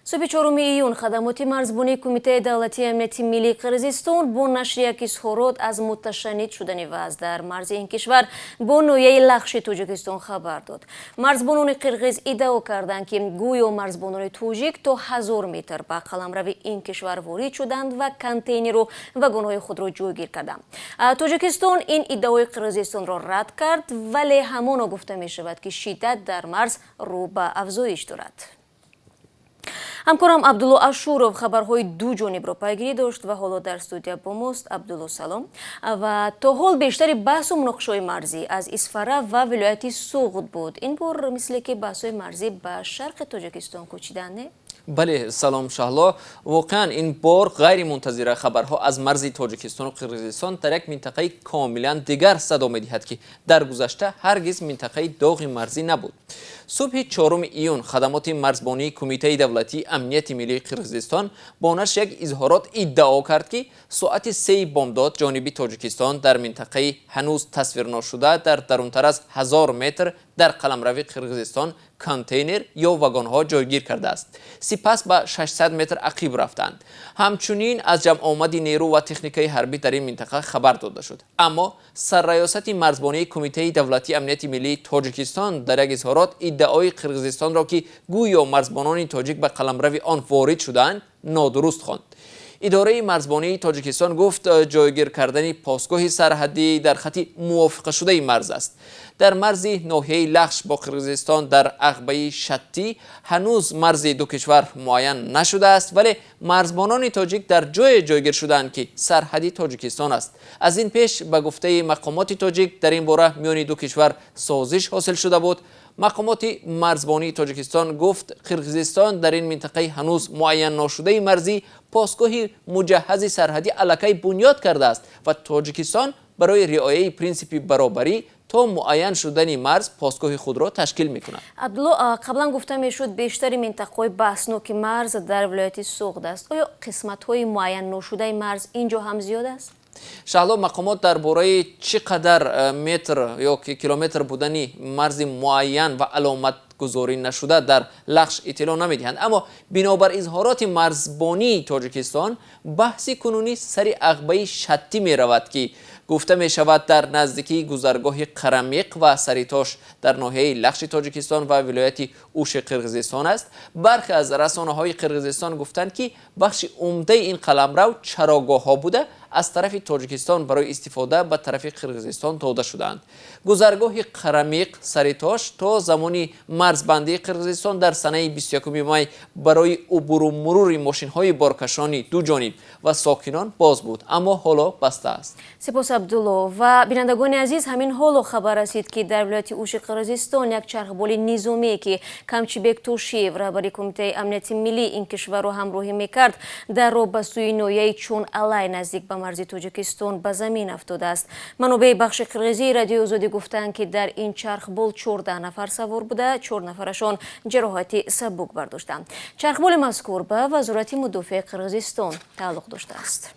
صبح 4 ایون خدمات مرزبانی کمیته دولتی امنیتی ملی قرقیزستان با نشر یک اظهارات از متشنج شدن وضع در مرز این کشور با ناحیه لخش تاجیکستان خبر داد. مرزبانان قرقیز ادعا کردند که گویا مرزبانان تاجیک تا 1000 متر به قلمرو این کشور وارد شدند و کانتینر و واگن‌های خود را جایگیر کردند. تاجیکستان این ادعای قرقیزستان را رد کرد، ولی همانا گفته می شود که شدت در مرز رو به افزایش دارد. همکارم عبدالله اشورов خبرهای دو جانب را پیگیری داشت و حالا در استودیو با ماست. عبدالله سلام. و تا حال بیشتری بحث و مناقشه‌های مرزی از اسفره و ولایت سوغد بود. این بار مثل که بحث‌های مرزی به شرق تاجیکستان کوچیدند. بله سلام شهلا، واقعا این بار غیر منتظره خبرها از مرز تاجیکستان و قرقیزستان در یک منطقه کاملا دیگر صدا می‌دهد که در گذشته هرگز منطقه داغ مرزی نبود. صبح 4 ایون خدمات مرزبانی کمیته دولتی امنیت ملی قرقیزستان با نشر یک اظهارات ادعا کرد که ساعت 3 بامداد جانب تاجیکستان در منطقه هنوز تصویر نشده در درونتر از 1000 متر در قلمرو قرقیزستان کانتینر یا واگن‌ها جایگیر کرده است. سپس به 600 متر عقب رفتند. همچنین از جمع آمد نیرو و تکنیک‌های حربی در این منطقه خبر داده شد. اما سرریاست مرزبانی کمیته دولتی امنیت ملی تاجیکستان در یک اظهارات ادعای قرقیزستان را که گویا مرزبانان تاجیک به قلمرو آن وارد شدند نادرست خواند. اداره مرزبانی تاجیکستان گفت جایگیر کردن پاسگاه سرحدی در خط موافقه شده مرز است. در مرز ناحیه لخش با قرقیزستان در عقبه شتی هنوز مرز دو کشور معین نشده است، ولی مرزبانان تاجیک در جای جایگیر شدند که سرحدی تاجیکستان است. از این پیش به گفته مقامات تاجیک در این باره میان دو کشور سازش حاصل شده بود. مقامات مرزبانی تاجیکستان گفت قرقیزستان در این منطقه هنوز معین نشده مرزی پاسگاه مجهز سرحدی الکی بنیاد کرده است و تاجیکستان برای رعایت پرینسیپ برابری تا معین شدن مرز پاسگاه خود را تشکیل می‌کند. عبدالله، قبلا گفته میشد بیشتر منطقه‌های بحثناک مرز در ولایت سوغد است. آیا قسمت‌های معین نشده مرز اینجا هم زیاد است؟ شهلا، مقامات درباره چقدر متر یا کیلومتر بودن مرز معین و علامت گذاری نشده در لخش اطلاع نمیدهند، اما بنابر اظهارات مرزبانی تاجیکستان بحث کنونی سر عقبه شتی می رود که گفته می شود در نزدیکی گذرگاه قرمیق و سریتاش در ناحیه لخش تاجیکستان و ولایت اوش قرقیزستان است. برخی از رسانه‌های قرقیزستان گفتند که بخش عمده این قلمرو چراگاه‌ها بوده از طرف تاجیکستان برای استفاده به طرف قرقیزستان داده شدند. گذرگاه قرمیق سریتاش تا زمانی مرزبندی قرقیزستان در سنه 21 می برای عبور و مرور ماشین‌های بارکشانی دو جانب و ساکنان باز بود، اما حالا بسته است. سپاس عبدالله. و بینندگان عزیز، همین حالا خبر رسید که در ولایت اوش قرقیزستان یک چرخبال نظامی که کمچیبک توشیو رهبر کمیته امنیتی ملی این کشور را همراهی میکرد در راه به سوی ناحیه چون علای نزدیک به مرز تاجیکستان به زمین افتاده است. منابع بخش قرقیزی رادیو آزادی گفتند که در این چرخبال 14 نفر سوار بوده، 4 نفرشان جراحت سبک برداشتند. چرخبال مذکور به وزارت مدافع قرقیزستان تعلق داشته است.